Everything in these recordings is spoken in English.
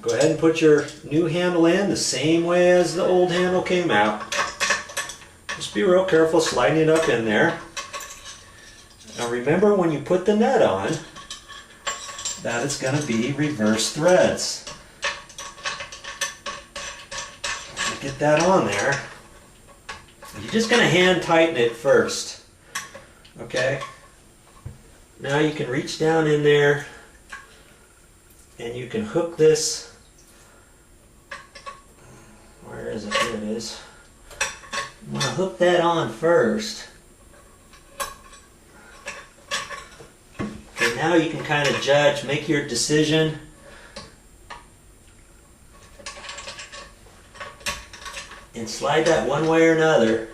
Go ahead and put your new handle in the same way as the old handle came out. Just be real careful sliding it up in there. Now remember, when you put the nut on, that it's going to be reverse threads. Get that on there. You're just going to hand tighten it first. Okay? Now you can reach down in there and you can hook this. Where is it? Here it is. I'm going to hook that on first. Okay, now you can kind of judge, make your decision. And slide that one way or another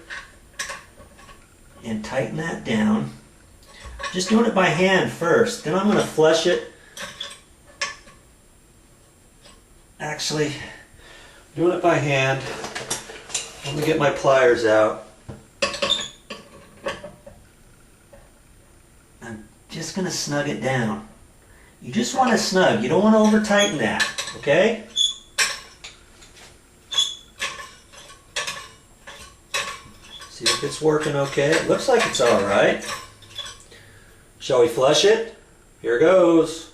and tighten that down. Just doing it by hand first. Then I'm going to flush it. Actually, doing it by hand. Let me get my pliers out. I'm just going to snug it down. You just want to snug. You don't want to over tighten that. Okay? See if it's working okay. It looks like it's all right. Shall we flush it? Here goes.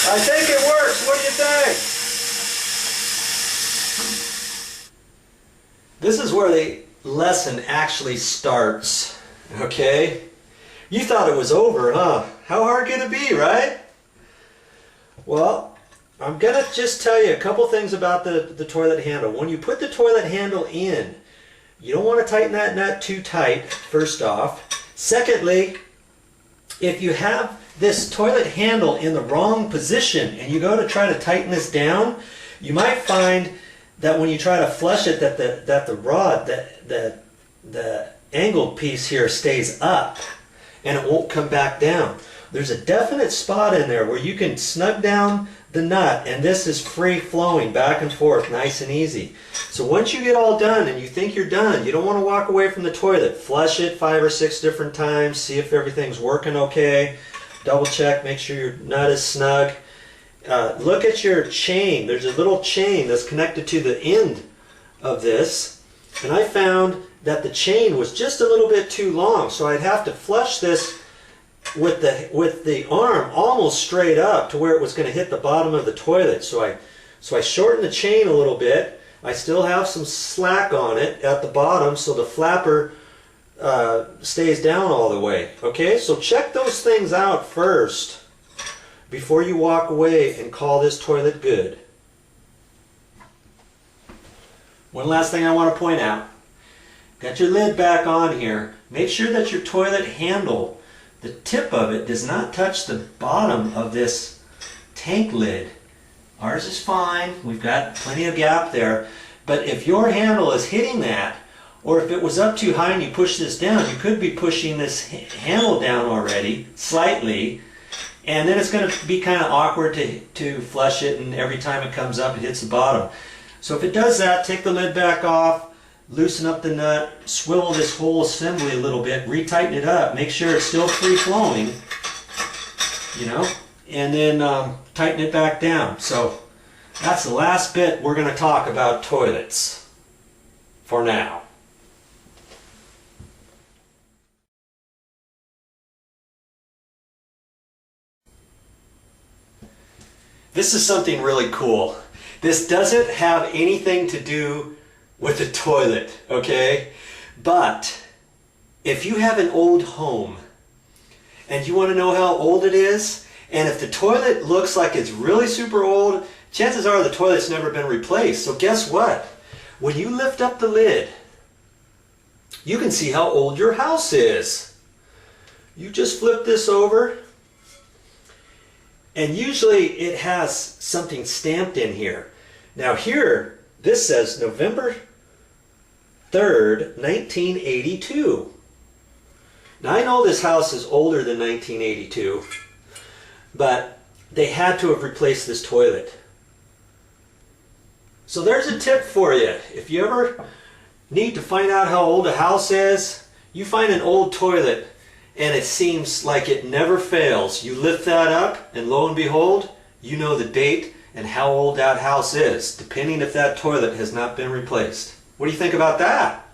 I think it works. What do you think? This is where the lesson actually starts. Okay? You thought it was over, huh? How hard can it be, right? Well, I'm going to just tell you a couple things about the toilet handle. When you put the toilet handle in, you don't want to tighten that nut too tight, first off. Secondly, if you have this toilet handle in the wrong position and you go to try to tighten this down, you might find that when you try to flush it, that the rod, the angled piece here stays up and it won't come back down. There's a definite spot in there where you can snug down the nut and this is free flowing back and forth, nice and easy. So once you get all done and you think you're done, you don't want to walk away from the toilet. Flush it 5 or 6 different times, see if everything's working okay. Double check, make sure your nut is snug. Look at your chain. There's a little chain that's connected to the end of this, and I found that the chain was just a little bit too long, so I'd have to flush this with the arm almost straight up to where it was going to hit the bottom of the toilet. So I shortened the chain a little bit. I still have some slack on it at the bottom so the flapper stays down all the way. Okay, so check those things out first before you walk away and call this toilet good. One last thing I want to point out. Got your lid back on here. Make sure that your toilet handle, the tip of it, does not touch the bottom of this tank lid. Ours is fine. We've got plenty of gap there. But if your handle is hitting that, or if it was up too high and you push this down, you could be pushing this handle down already, slightly, and then it's going to be kind of awkward to flush it, and every time it comes up it hits the bottom. So if it does that, take the lid back off, loosen up the nut, swivel this whole assembly a little bit, retighten it up, make sure it's still free flowing, you know, and then tighten it back down. So that's the last bit we're going to talk about toilets for now. This is something really cool. This doesn't have anything to do with the toilet, okay? But if you have an old home and you want to know how old it is, and if the toilet looks like it's really super old, chances are the toilet's never been replaced. So guess what? When you lift up the lid, you can see how old your house is. You just flip this over, and usually it has something stamped in here. Now here, this says November 3rd, 1982. Now I know this house is older than 1982, but they had to have replaced this toilet. So there's a tip for you. If you ever need to find out how old a house is, You find an old toilet and it seems like it never fails. You lift that up and lo and behold, you know the date and how old that house is, depending if that toilet has not been replaced. What do you think about that?